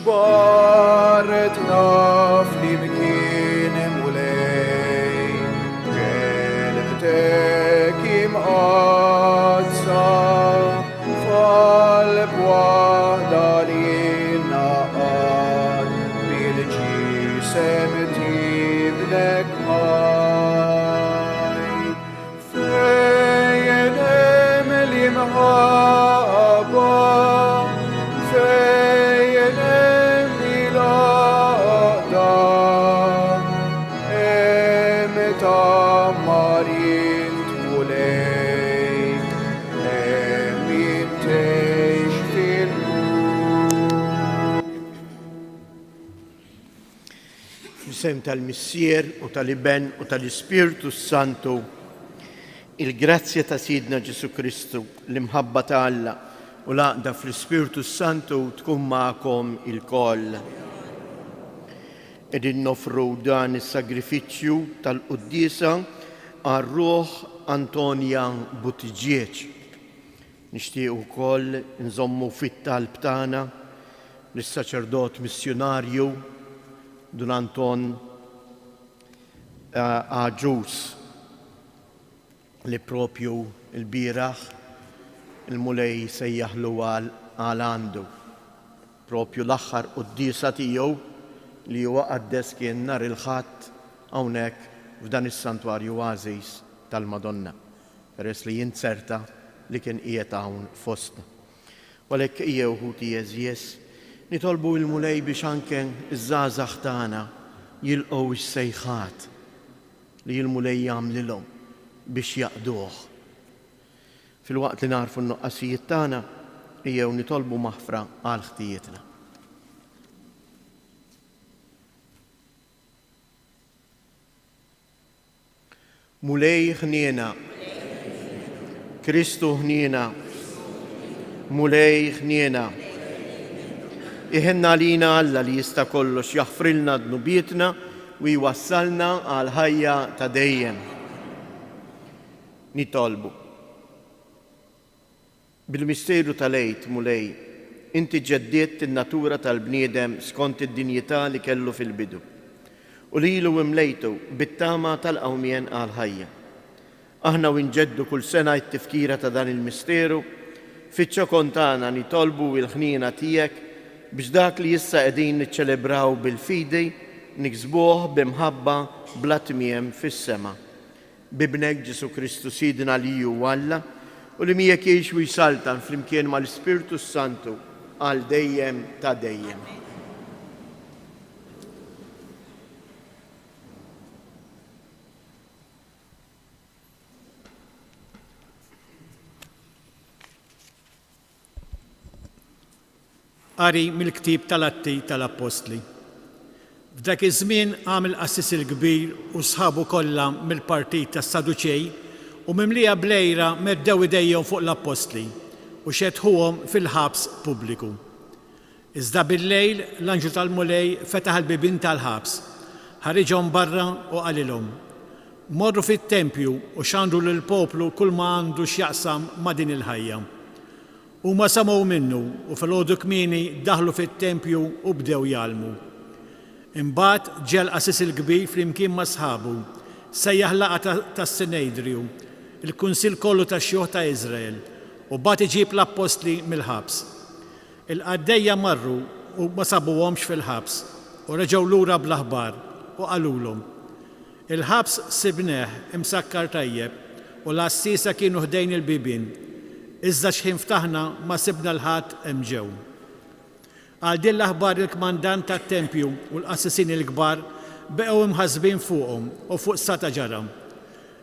جبارتنا فليمكن مولاي كلمتك مقدسة فالبوحدة للنقاد بالجسم تبنك هاي فينم المحبة فينم الأقدام امتمرين تولي امين Bisem tal-Missier u tal-Iben u tal-Ispirtu Santu, il-grazzja ta' Sidna Ġesu Kristu, l-imħabba ta' Alla u l-għaqda fl-Ispirtu Santu tkun ma'kom il-koll. Edin nofru dan is-sagrifiċċju tal-Quddisa għar-Ruħ Antonja Buttigieg. Nixtieq ukoll nżommu fit-talb tagħna lis-saċerdot missjonarju Dun Anton Aġus li propju il-bieraħ il-mulej sejjaħlu għal-għandu. Propju l-aħħar quddisa tiegħu li huwa qaddes kien nhar il-Ħadd hawnhekk f'dan is-santwarju għażiż tal-Madonna, peress li jinserta li kien qiegħed hawn fostna. Għalhekk hija wħud jeżjes nitolbu il-mulej biex anke iż-żgħażagħ tagħna jilqgħu x-sejħat li l-mulej jagħmlilhom biex jaqduh. Fil-waqt li narfu n-nuqqasijiet tagħna ejjew nitolbu maħfra għal ħtijietna. Mulej ħniena, Kristu ħniena, mulej ħniena. Iħenna lina Alla li jista' kollox jaħfrilna dnubietna u jwassalna għal ħajja ta' dejjem. Nitolbu. Bil-misteru tal-għid mulej, inti ġeddiet in-natura tal-bniedem skont id-dinjità li kellu fil-bidu u lilu imlejtu bit-tama tal-qawmien għal ħajja. Aħna winġeddu kull sena t-tifkira ta' dan il-misteru, fiċ-ċokon tagħna nitolbu l-ħniena tiegħek biex dak li issa qegħdin niċċelebraw bil-fidi niksbuh b'imħabba bla tmiem fis-sema. Bibnek Ġesu Kristu Sidna li hu Alla u li miegħek jgħix u jsaltan flimkien mal-Ispirtu Santu għal dejjem ta' dejjem. Qari mill-Ktieb tal-Atti tal-Apostli. F'dak iż-żmien għamel qassis il-kbir u sħabu kollha mill-partit tas-Saduċej u mimlija blejra meddew idejhom fuq l-Apostli u xedħuhom fil-ħabs pubbliku. Iżda bil-lejl l-anġu tal-mulej fetaħ il-bibien tal-ħabs, ħariġhom barra u qalilhom: morru fit-tempju u xandru lill-poplu kull ma għandu x'jaqsam ma' din il-ħajja. Huma samgħu minnu u filgħodu kmieni daħlu fit-tempju u bdew jgħallmu. Imbagħad ġie l-qassis il-kbir flimkien ma' sħabu, sejjaħ laqgħa tas-Sinedriju, il-Kunsill kollu tax-xjuħ ta' Iżrael, u bagħad iġib l-Apostli mill-ħabs. Il-qaddejja marru u ma sabuhomx fil-ħabs u reġgħu lura bl-aħbar u qalulhom: il-ħabs sibneħ imsakkar tajjeb u l-assisa kienu ħdejn il-bibien, iżda x'ħin ftaħna ma sibna l-ħadd hemm ġew. Għal din l-aħbar il-kmandant tat-tempju u l-qassisin il-kbar beqgħu imħassbin fuqhom u fuq sata ġara.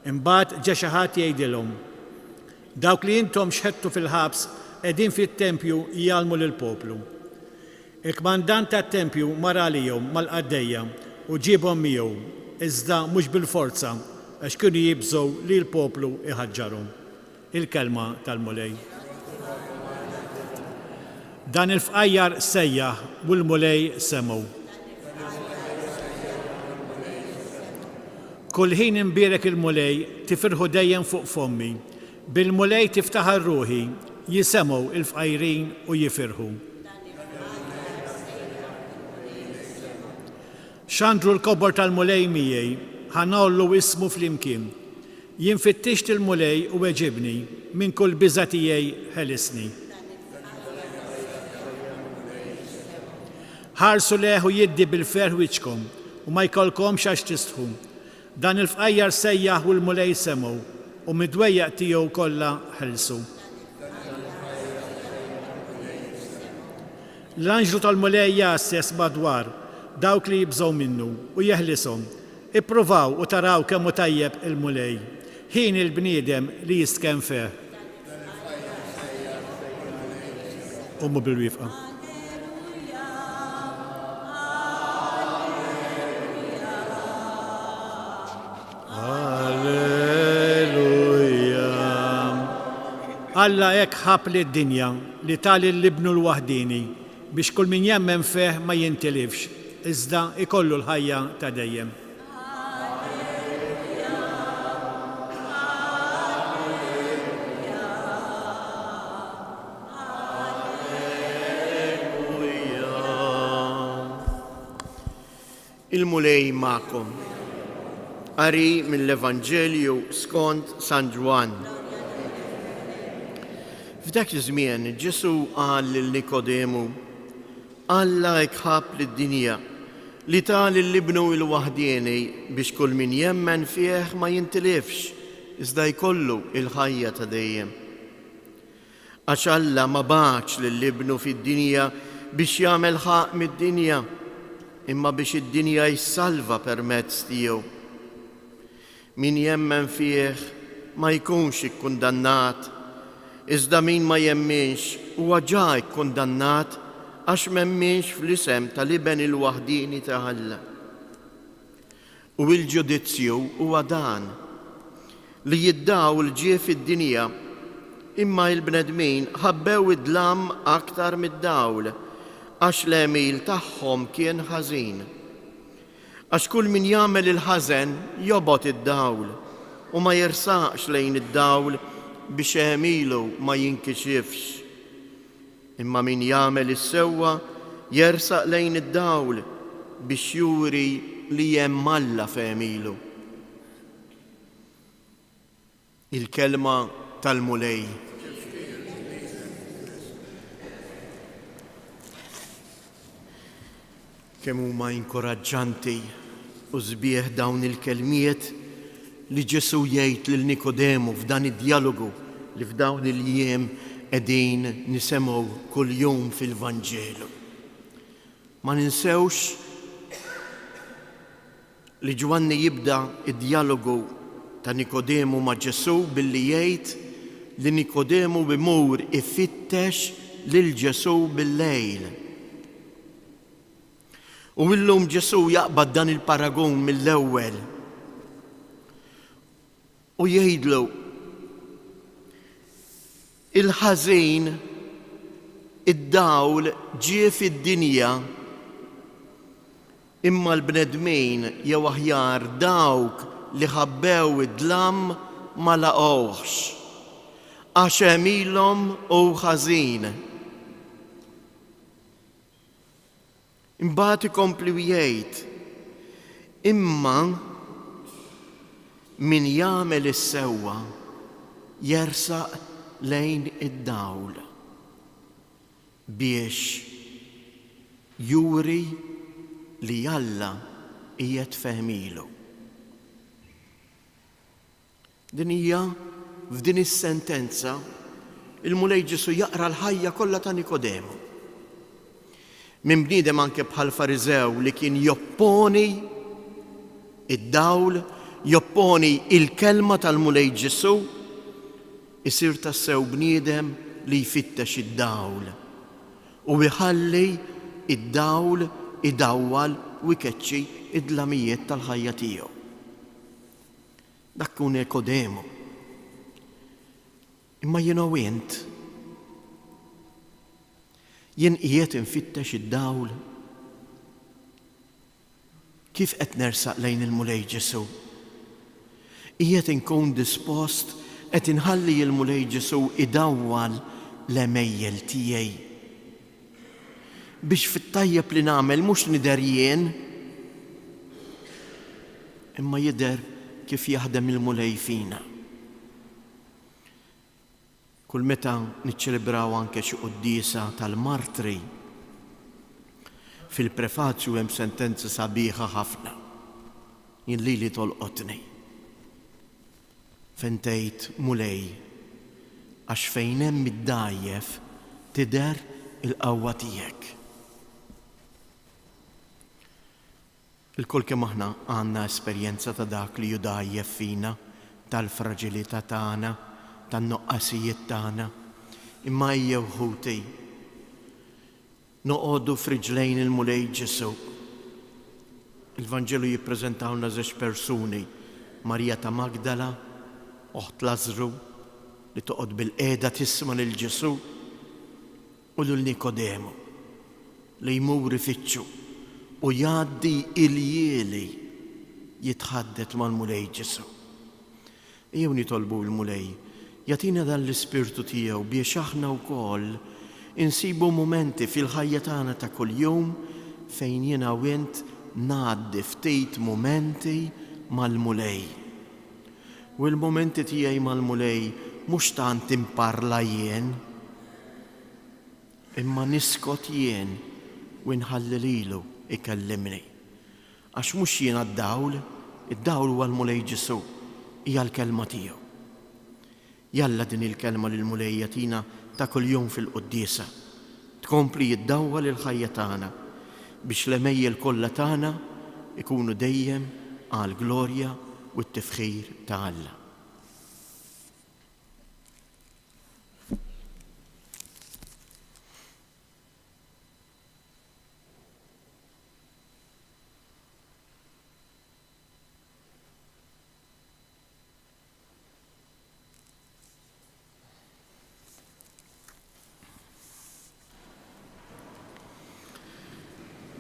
Imbagħad ġie xi ħadd jgħidilhom: dawk li intom xħedtu fil-ħabs qegħdin fit-tempju jgħallmu lill-poplu. Il-kmandant tat-tempju mar għalihom mal-qaddejja u ġiebhom miegħu, iżda mhux bil-forza għax kienu jibżgħu li l-poplu iħaġġarhom. Il-kelma tal-mulej. Dan il-fqajjar sejjaħ u l-mulej semgħu. Kull ħin imbierek il-mulej tifirħu dejjem fuq fommi, bil-mulej tiftaħar ruħi, jisemgħu il-fqajrin u jifirħu. Xandru l-kobor tal-mulej miegħi, ħanollu ismu flimkien. Jien fittixt il-mulej u weġibni, minn kull biża' tiegħi ħelisni. Ħarsu leħu jiddi bil-ferħ wiċkom u ma jkollkomx għax tistħu. Dan il-fqajjar sejjaħ u l-mulej semgħu u midwejjaq tiegħu kollha ħelsu. L-anġlu tal-mulej jassess madwar dawk li jibżgħu minnu u jeħlishom. Ippruvaw u taraw kemm hu tajjeb il-mulej. Ħin il-bniedem li jisken feh. Ummu bil-wifqa. Alla hekk ħab li d-dinja li tali l-ibnu l-waħdini biex kull min jemmen feh ma jintilifx, iżda ikollu l-ħajja ta' dejjem. Il-mulej ma'kom. Qari mill-Evanġelju skont San Ġwan. F'dak iż-żmien Ġesu qal lil Nikodemu: Alla jkħab lid-dinja li tali l-ibnu l-waħdieni biex kull min jemmen fih ma jintilifx, iżda jkollu il-ħajja ta' dejjem. Għax Alla ma baċ lill-ibnu fid-dinja biex jagħmel ħaq mid-dinja, imma biex id-dinja jissalva permezz tiegħu. Min jemmen fih ma jkunx ikkundannat, iżda min ma jemminx huwa ġa ikkundannat għax m'hemmx fl-isem tal-iben il-waħdini ta' Alla. U l-ġudizzju huwa dan li jiddawl ġie fid-dinja, imma l-bnedmin ħabbew id-dlam aktar mid-dawl għax l-emil tagħhom kien ħażin. Għax kull min jagħmel il-ħażen jobgħod id-dawl u ma jersaqx lejn id-dawl biex emilu ma jinkixifx. Imma min jagħmel is-sewwa jersaq lejn id-dawl biex juri li hemm Alla f'emilu. Il-kelma tal-mulej. Kemm huma inkoraġġanti u sbieħ dawn il-kelmiet li Ġesu jgħid lil Nikodemu f'dan id-dialogu li f'dawn il-jiem qegħdin nisemgħu kull jum fil-Vanġelu. Ma ninsewx li Ġwanni jibda id-dialogu ta' Nikodemu ma' Ġesu billi jgħid li Nikodemu imur ifittex lil Ġesu bil-lejl. U illum Ġesu jaqbad dan il-paragun mill-ewwel u jgħidlu il-ħażin id-dawl ġie fid-dinja, imma l-bnedmin jew aħjar dawk li ħabbew id-dlam ma laqgħuhx għax emilhom hu ħażin. Imbagħad ikompli jgħid: imma min jagħmel is-sewwa jersaq lejn id-dawl biex juri li Alla qiegħed fehmilu. Din hija f'din is-sentenza il-mulej Ġesu jaqra l-ħajja kollha ta' Nikodemu. Min bniedem anke bħal Fariżew li kien jopponi id-dawl, jopponi il-kelma tal-mulej Ġesu, isir tassew bniedem li jfittex id-dawl u iħalli id-dawl idawwal u jkeċċi id-dlamijiet tal-ħajja tiegħu. Dak kun Nikodemu. Imma jien qiegħed infittex id-dawl. Kif qed nersaq lejn il-mulej Ġesu? Qiegħed inkun dispost qed inħalli l-mulej Ġesu idawwal l-emejjel tiegħi biex fit-tajjeb li nagħmel mhux nidher jien, imma jidher kif jaħdem il-mulej fina. Kull meta niċċelebraw anke xi quddiesa tal-martri, fil-prefazzju hemm sentenza sabiħa ħafna jien li tolqotni. Fejn tgħid mulej għax fejn hemm id-dajjef tidher il-qawwa tiegħek. Il-kull kemm aħna għandna esperjenza ta' dak li judajjef fina, tal-fraġilità tagħna, tan-noqqasijiet tagħna, imma hija wħuti noqogħdu f'riġlejn il-mulej Ġesu. Il-Vanġelu jippreżentawna żewġ persuni, Marija ta' Magdala, oħt Lażru, li toqgħod bil-qiegħda tisma' lil Ġesu, u lil Nikodemu li jmur ifittxu u jgħaddi il-jieli jitħaddet mal-mulej Ġesu. Ejjew nitolbu l-mulej jagħtina dan l-ispirtu tiegħu biex aħna wkoll insibu momenti fil-ħajja tagħna ta' kuljum fejn jiena u int ngħaddi ftit momenti mal-mulej. U l-momenti tiegħi mal-mulej mhux tant imparla jien, imma niskot jien u nħalli lilu ikellimni. Għax mhux jien d-dawl, id-dawl huwa l-mulej Ġesu, hija l-kelma tiegħu. Jalla din il-kelma lil mulej jagħtina ta' kuljum fil-quddiesa, tkompli jiddawwal il-ħajja tagħna biex l-emejjel kollha tagħna ikunu dejjem għal glorja u t-tifħir ta' Alla.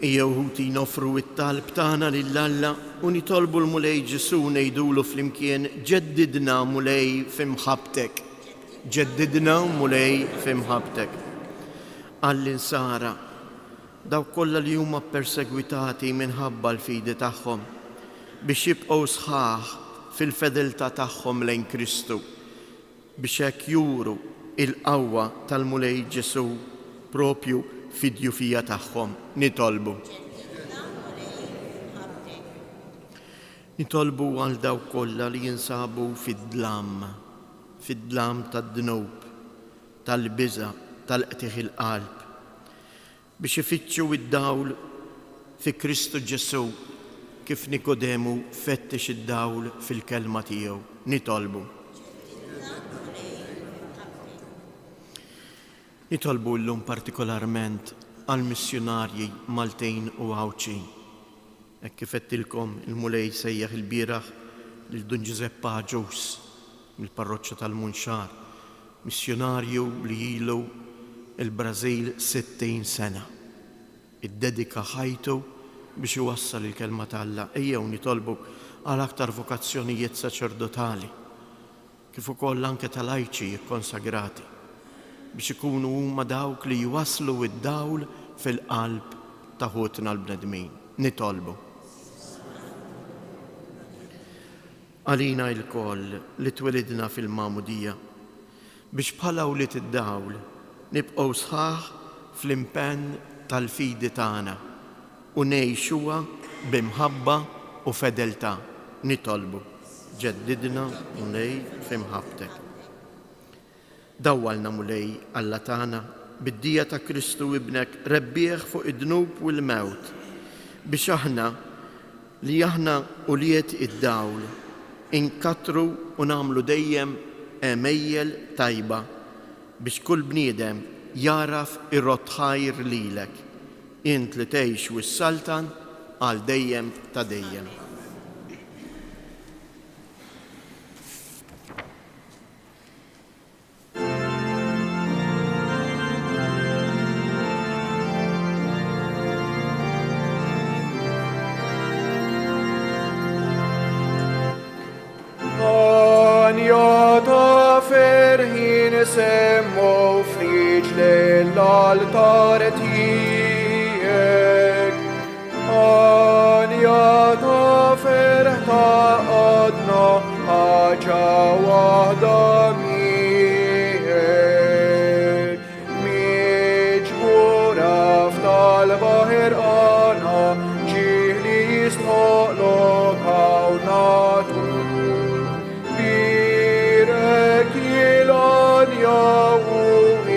Ejjew ħuti nofru it-talb tagħna lill-Alla u nitolbu l-mulej Ġesu ngħidulu flimkien ġeddidna mulej f'imħabtek. Ġeddidna mulej f'imħabtek. Għall-insara dawk kollha li huma ppersegwitati minħabba l-fidi tagħhom biex jibqgħu sħaħ fil-fedeltà tagħhom lejn Kristu biex hekk juru il-qawwa tal-mulej Ġesu propju fid-djufija tagħhom. Nitolbu għal dawk kollha li jinsabu fid-dlam tad-dnub, tal-biża, tal-qtieħ il-qalb biex ifittxu id-dawl fi Kristu Ġesu kif Nikodemu fettix id-dawl fil-kelma tiegħu. Nitolbu llum partikolarment għal missjonarji Maltejn u Għawċin. Hekk kif għedtilkom il-mulej sejjaħ il-bieraħ lil Dun Giuseppe Ġus mill-parroċċa tal-Munxar, missjonarju li ilu il-Brażil 60 sena. Iddedika ħajtu biex iwassal il-kelma tal-Alla. Ejjew nitolbu għal aktar vokazzjonijiet saċerdotali kif ukoll anke tal-lajċi konsagrati biex ikunu huma dawk li jwasslu id-dawl fil-qalb ta' ħutna l-bnedmin. Nitolbu għalina l-koll li twelidna fil-Magħmudija biex bħala wlied id-dawl nibqgħu sħaħ fl-impenn tal-fidi tagħna u ngħixuha b'imħabba u fedeltà. Nitolbu ġeddidna mulej f'imħabtek. Dawwalna mulej Alla tagħna bid-dija ta' Kristu ibnek rebbieħ fuq id-dnub u l-mewt biex aħna li aħna uliet id-dawl inkatru u nagħmlu dejjem emejjel tajba biex kull bniedem jaraf ir-rott ħajr lilek int li tgħix wis-saltan għal dejjem ta' dejjem. Semmo friġle l-altar tiegħek, għalja ta' ferħta tal-baħir għana ġih li jistħoqlok hawnatu. Birek jilanja u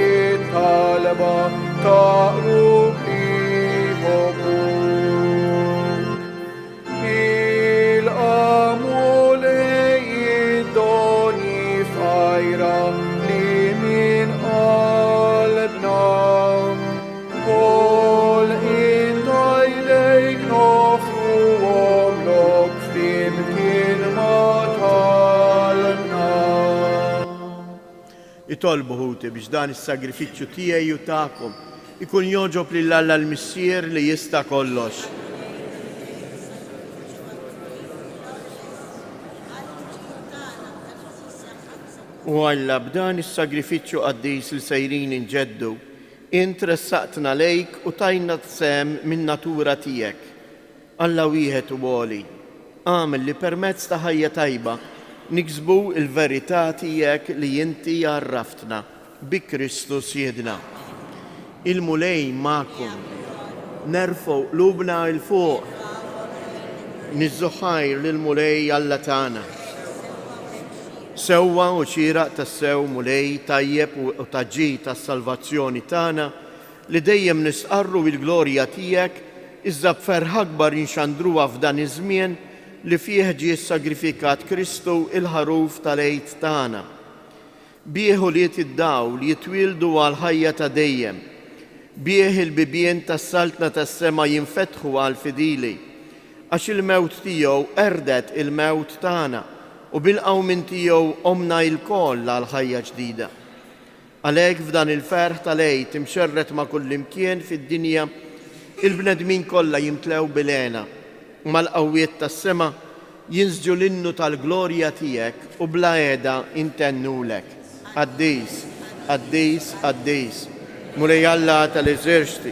it-talba taqrub liħom. Il-amule jiddoni fajra li min qalbna. Kol intajlejk nofru għomlok flimkien ma talna. Itolbu ħuti biex dan is-sagrifiċċju tiegħi u tagħkom ikun joġob lil Alla l-Missier li jista' kollox. U Alla b'dan is-sagrifiċċju qaddis li sejrin inġeddu, intressaqtna lejk u tajna tsem min natura tiegħek. Alla wieħed u għoli, għamel li permezz ta' ħajja tajba niksbu il-verità tiegħek li inti għarraftna bi Kristus Jedna. Il-mulej ma'kom, nerfgħu qlubna il fuq, niżżuħajr lill-mulej Alla tagħna. Sewwa u xieraq tas-sew mulej tajjeb u taġġi tas-salvazzjoni tagħna li dejjem nisqarru bil-glorja tiegħek iżda b'ferħ akbar jinxandruha f'dan iż-żmien li fih ġie sagrifikat Kristu il-ħaruf tal-għid tagħna. Bieħu li id-dawl jitwildu għal ħajja ta' dejjem. Bieħ il-bibien tas-saltna tas-sema jinfetħu għal fidili għax il-mewt tiegħu erdet il-mewt tagħna u bil-qawmin tiegħu omna l-koll għal ħajja ġdida. Għalhekk f'dan il-ferħ tal-għid imxerret ma' kullimkien fid-dinja il-bnedmin kollha jimtlew bil-għena u mal-qawwiet tas-sema jinżġu l-innu tal-glorja tiegħek u bla għeda intennulek. Għaddejs, għaddejs, għaddejs. Mulej Alla tal-eżerċti,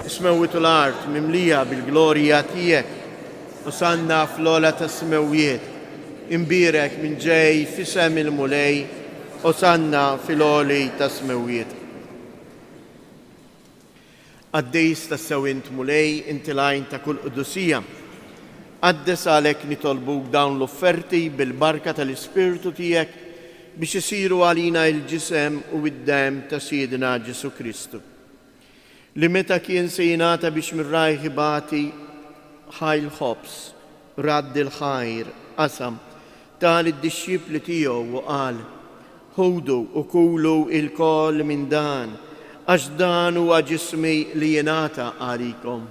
ismewwitu l-art mimlija bil-glorja tiegħek u sanna fl-ola tas-smewijiet. Imbirek minn ġej fisem il-mulej u sanna fil-oli tas-smewijiet. Għaddejs tas-sewint mulej inti lajn ta' kull qudusija. Għaddes għalek nitolbuk dawn l-offerti bil-barka tal-Ispirtu tiegħek biex isiru għalina il-ġisem u id-dem ta' Siedna Ġesu Kristu. Li meta kien se jingħata biex mir-rajħ ibati ħajl ħobs, radd il-ħajr, qasam, tal id-disċipli tiegħu u qal: ħudu u kulu il-koll minn dan, għax dan huwa ġismi li jingħata għalikom.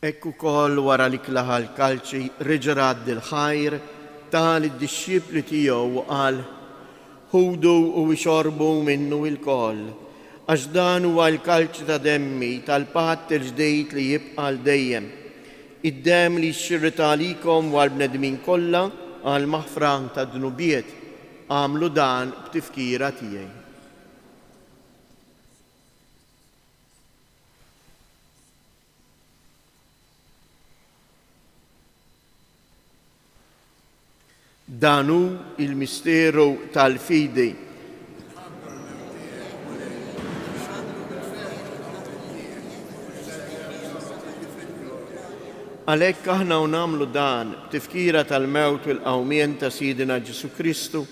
Ekku koll wara li klaħa l-kalċi reġerad il-ħajr tal id-disċipli tiegħu u qal: ħudu u xorbu minnu il-koll, għax dan huwa l-kalċi ta' demmi tal-patt il-ġdejt li jibqa' dejjem. Id-dem li xxirrita għalikom wal bnedmin kollha għal maħfran ta' dnubiet, għamlu dan b'tifkira tiegħi. Danu il-misteru tal-fidi. Għalhekk aħna nagħmlu dan b'tifkira tal-mewt u l-qawmien ta' Siedna Ġesu Kristu,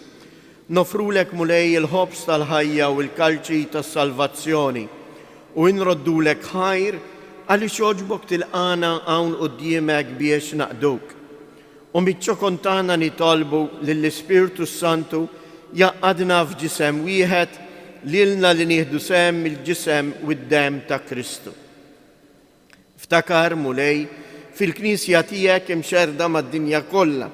nofrulek mulej il-ħobs tal-ħajja u l-kalċi tas-salvazzjoni u nroddulek ħajr għaliex jogħġbok tilqana hawn quddiemek biex naqduk. U miċ-ċokontana nitolbu lill-Ispirtu Santu jaqqadna f'ġisem wieħed lilna li nieħdu sem il-ġisem u d-dem ta' Kristu. Ftakar mulej fil-Knisja tiegħek imxerda mad-dinja kollha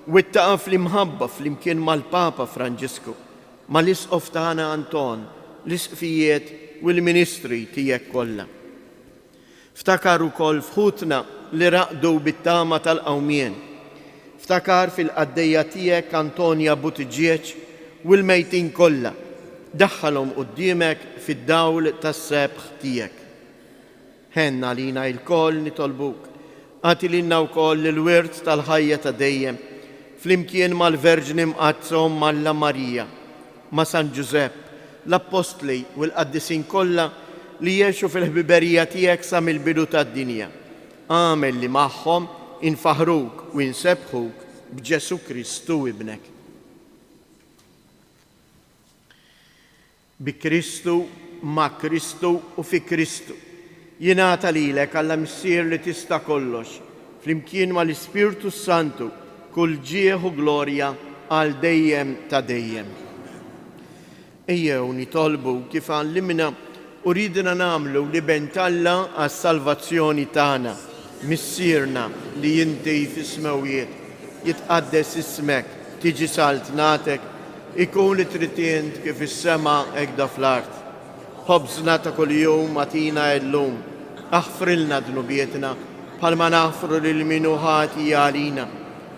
u ittaqa' fl-imħabba flimkien mal-Papa Franġisku, mal-Isqof tagħna Anton, l-isqfijiet u l-ministri tiegħek kollha. Ftakar ukoll fħutna li raqdu bit-tama tal-qawmien. Ftakar fil-qaddejja tiegħek Antonja Buttiġieġ u l-mejtin kollha, daħħalhom quddiemek fid-dawl tas-sebħ tiegħek. Ħenna lina l-koll nitolbuk, għati lilna wkoll il-wirt tal-ħajja ta' dejjem flimkien mal-Verġni mqazzom Malla Marija, ma' San Giusepp, l-Apostli u l-Qaddisin kollha li jgħixu fil-ħbiberija tiegħek sa mill-bidu tad-dinja. Għamel li magħhom infaħruk u insebħuk b'Ġesu Kristu ibnek. Bi Kristu, ma' Kristu u fi Kristu jingħata lilek Alla Missier li tista' kollox, flimkien mal-Ispirtu Santu, kull ġieħ u glorja għal dejjem ta' dejjem. Ejjew nitolbu kif għallimna u ridna nagħmlu li bentalla għas-salvazzjoni tagħna, missierna li inti fis-smawijiet, jitqaddes ismek, tiġi saltnatek, ikun li tritient kif is-sema hekk fl-art. Ħobżna ta' kuljum atina llum, aħfrilna dnubietna bħalma naħfru lil min hu ħati għalina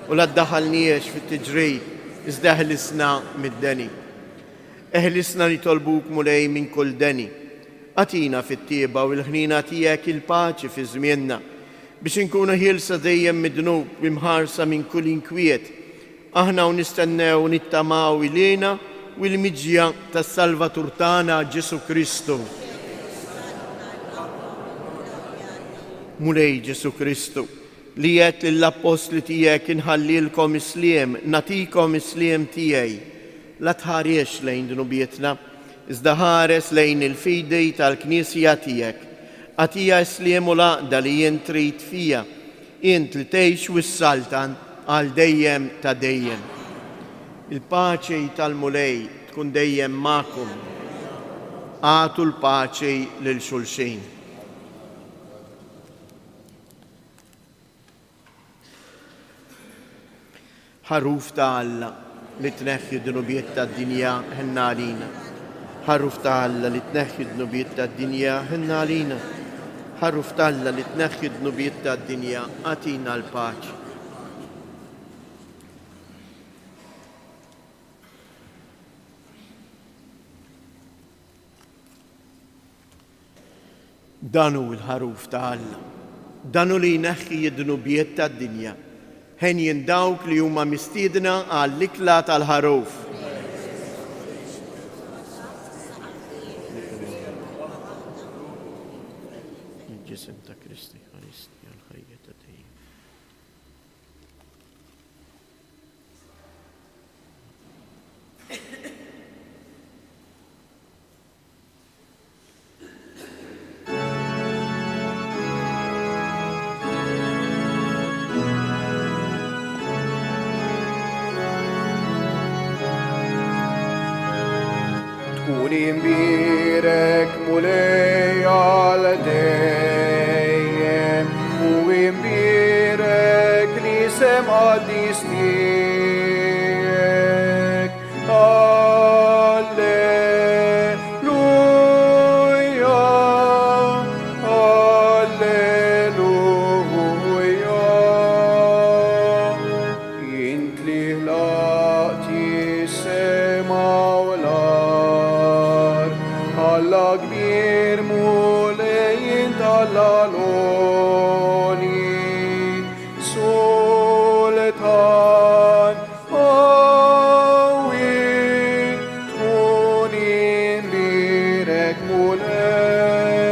u la ddaħħalniex fit-tiġrid iżda eħlisna mid-deni. Eħlisna nitolbuk mulej minn kull deni. Atina fit-tieba u l-ħnina tiegħek il-paċi fi żmienna biex inkunu ħielsa dejjem mid-dnub bimħarsa minn kull inkwiet. Aħna u nistennew nittamaw ilina u l-miġja tas-Salvatur tagħna Ġesu Kristu. Mulej Ġesu Kristu li qed lill-Apostli tiegħek inħallilkom isliem, natikom isliem tiegħi. La tħariex lejn dnubietna, iżda ħares lejn il-fidej tal-Knisja tiegħek. Għatija isliem u laqda li jien trid fija, int li tgħix wis-saltan għal dejjem ta' dejjem. Il-paċi tal-mulej tkun dejjem magħkom. Għatu l-paċi lil xulxin. Ħaruf ta' Alla li tneħħi d-dnubiet tad-dinja ħenna għalina. Ħaruf ta' Alla li tneħħi d-dnubiet tad-dinja ħenna għalina. Ħaruf ta' Alla li tneħħi d-dnubiet tad-dinja għatina l-paċi. Danu l-ħaruf ta' Alla, danu li jneħħi d-dnubiet tad-dinja. Ħenjin dawk li huma mistiedna għall-ikla tal-ħaruf. Il-ġisem ta' Kristi Ħaristi għal-ħajja ta' dejjem. Tkun imbirek mulej għal dejjem u imbirek li sem qaddis tiegħek. Alleluja, alleluja. Int li ħlaqti s-sema u l-ard, Alla kbir mulej int Alla l-għoli, sultan qawwi, tkun imbirek mulej,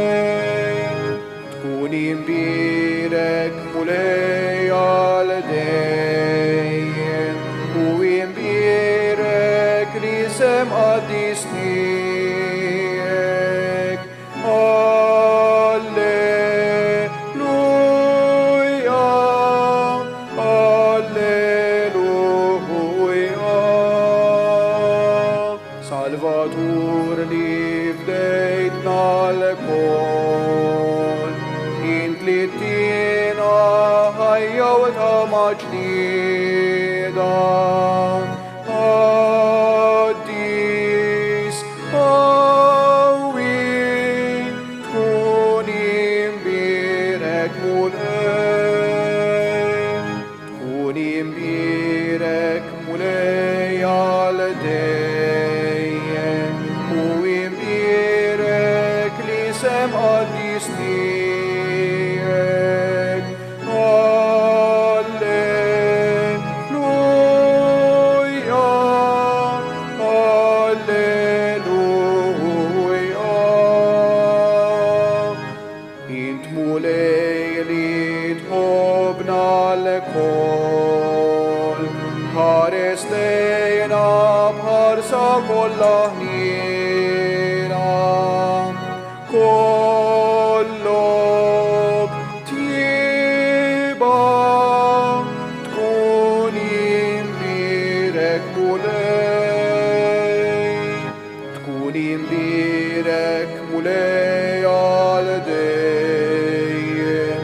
tkun imbirek mulej għal dejjem u imbirek li sem qaddis tiegħek. Alleluja, alleluja. Salvatur li fdejtna l-kol, int li tina ħajja u ta' maġnida. Qaddis qawwi, tkun imbirek mulej, tkun imbirek mulej għal dejjem u imbirek li sem qaddis tiegħek. Alleluja, ħares lejna bħarsa kollha ħnina. Kollok tjiba tkun imbirek mulej, tkun imbirek mulej għal dejjem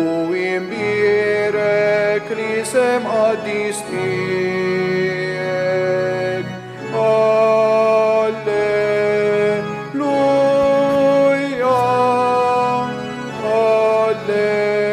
u imbirek li sem qaddis tiegħek. Alleluja, alleluja.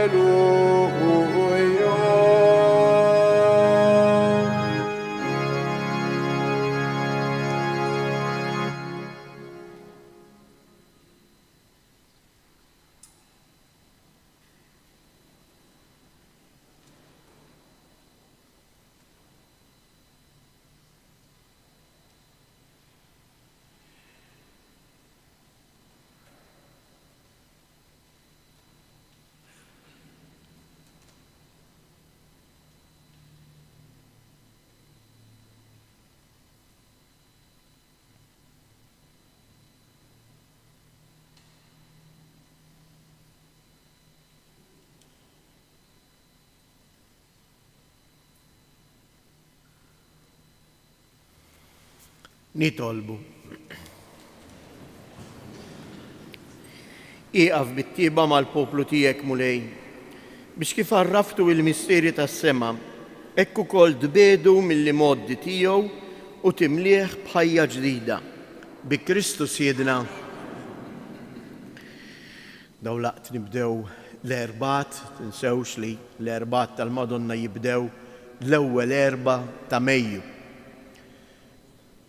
Nitolbu. Iqaf bit-tieba mal-poplu tiegħek mulej biex kif arraftu il-misteri tas-sema hekk ukoll tbedu mill-modi tiegħu u timlieħ b'ħajja ġdida bi Kristu Siedna. Daw laqt nibdew l-erbat, tinsewx li l-erbat tal-Madonna jibdew l-ewwel erba' ta' Mejju.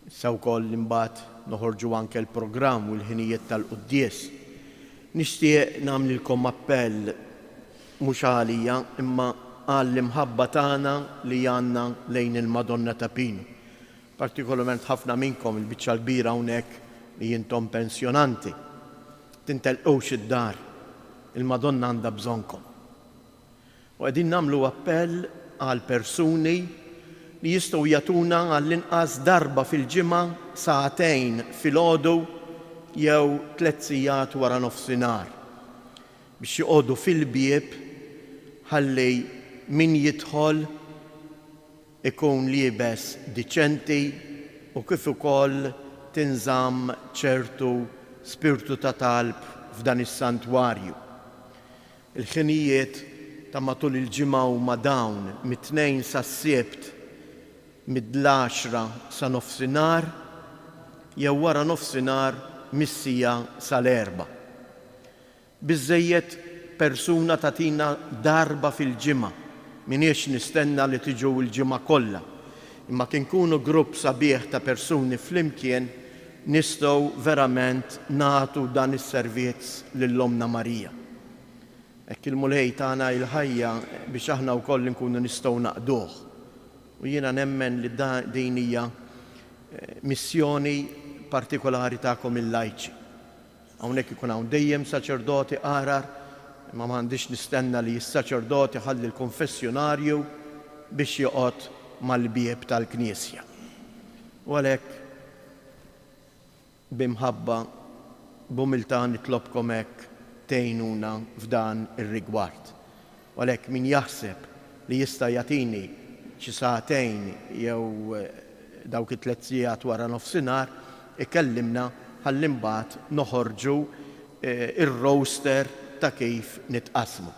Issa wkoll imbagħad noħorġu anke l-programm u l-ħinijiet tal-quddies. Nixtieq nagħmlilkom appell mhux għalija imma għall-imħabba tagħna li għandna lejn il-Madonna ta' Pinu. Partikolarment ħafna minnkom il-biċċa kbira hawnhekk li intom pensjonanti. Tintelqux id-dar, il-Madonna għandha bżonnkom. U qegħdin nagħmlu appell għal persuni li jistgħu jagħtuna għall-inqas darba fil-ġimgħa sa'tejn filgħodu jew 3 sigħat wara nofsinhar biex joqogħdu fil-bieb ħalli min jidħol ikun liebes diċenti u kif ukoll tinżamm ċertu spirtu ta' talb f'dan is-santwarju. Il-ħinijiet ta' matul il-ġimgħa huma dawn mit-tnejn sas-Sibt mid-10 sa nofsinhar jew wara nofsinhar mis-sija sal-4. Biżżejjed persuna tagħtina darba fil-ġimgħa minniex nistenna li tiġu l-ġimgħa kollha. Imma kien kunu grupp sabiħ ta' persuni flimkien nistgħu verament nagħtu dan is-servizz lill-Omna Marija. Hekk il-mulej tagħna il-ħajja biex aħna wkoll nkunu nistgħu naqduh. U jiena nemmen li din hija missjoni partikolari tagħkom il-lajċi. Hawnhekk ikun hawn dejjem saċerdoti arar, imma m'għandix nistenna li s-saċerdoti ħalli l-konfessjonarju biex joqgħod mal-bieb tal-Knisja. U għalhekk b'imħabba b'umiltà nitlobkom hekk tgħinuna f'dan ir-rigward. U għalhekk min jaħseb li jista' jagħtini xi sa'tejn jew dawk it-3 sigħat wara nofsinhar ikellimna ħalli mbagħad noħorġu ir-roster ta' kif nitqasmu.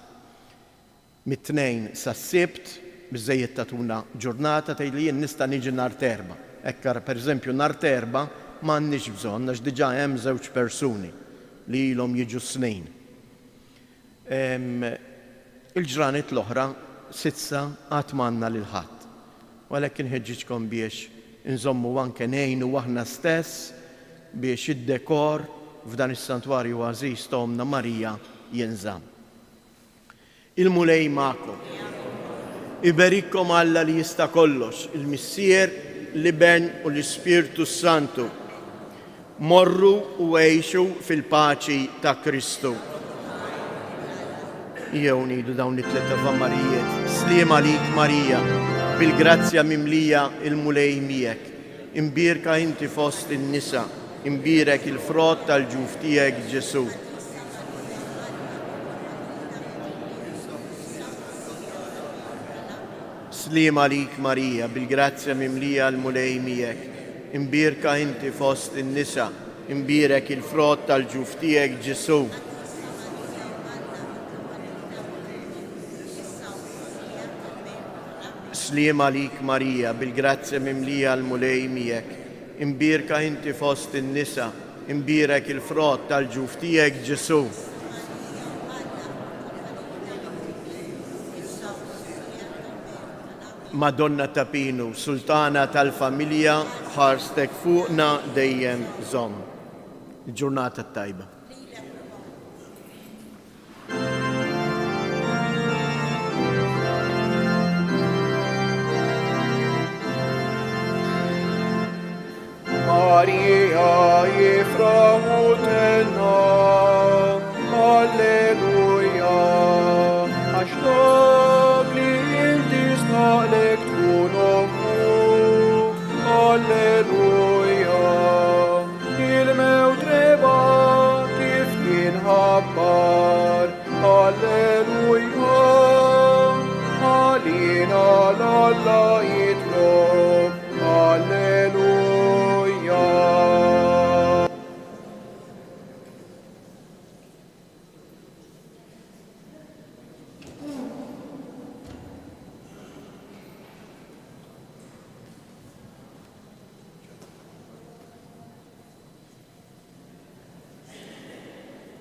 Mit-tnejn sas-Sibt biżżejjed tatuna ġurnata tgħidli jien nista' niġi nhar Terba. Hekk pereżempju nhar Terba m'għandniex bżonn għax diġà hemm 2 persuni li ilhom jiġu snin. Il-ġranet l-oħra sitsa qatt m'għandna lil ħadd. Għalhekk inħeġġiġkom biex inżommu anke ngħinu aħna stess biex id-dekor f'dan is-santwarju għażiż ta' Omna Marija jinżamm. Il-mulej magħkom. Iberikkom Alla li jista' kollox, il-Missier, l-Iben u l-Ispirtu Santu. Morru u għejxu fil-paċi ta' Kristu. Jew ngħidu dawn it-3 Avamarijiet. Sliema għalik Marija. bil-grazzja mimlija il-mulej miegħek. Imbirka inti fost in-nisa, imbirek il-frott tal-ġuf tiegħek Ġesu. Slima lik Marija, bil-grazzja mimlija l-mulej miegħek. Imbirka inti fost in-nisa, imbirek il-frott tal-ġuf tiegħek Ġesu. Slima lik Marija, bil-grazzja mimlija l-mulej miegħek. Imbirka inti fost in-nisa, imbirek il-frott tal-ġuf tiegħek Ġesu. Madonna Tapinu, Sultana tal-Familja, ħarstek fuqna dejjem żomm. Il-ġurnata tajba. Maria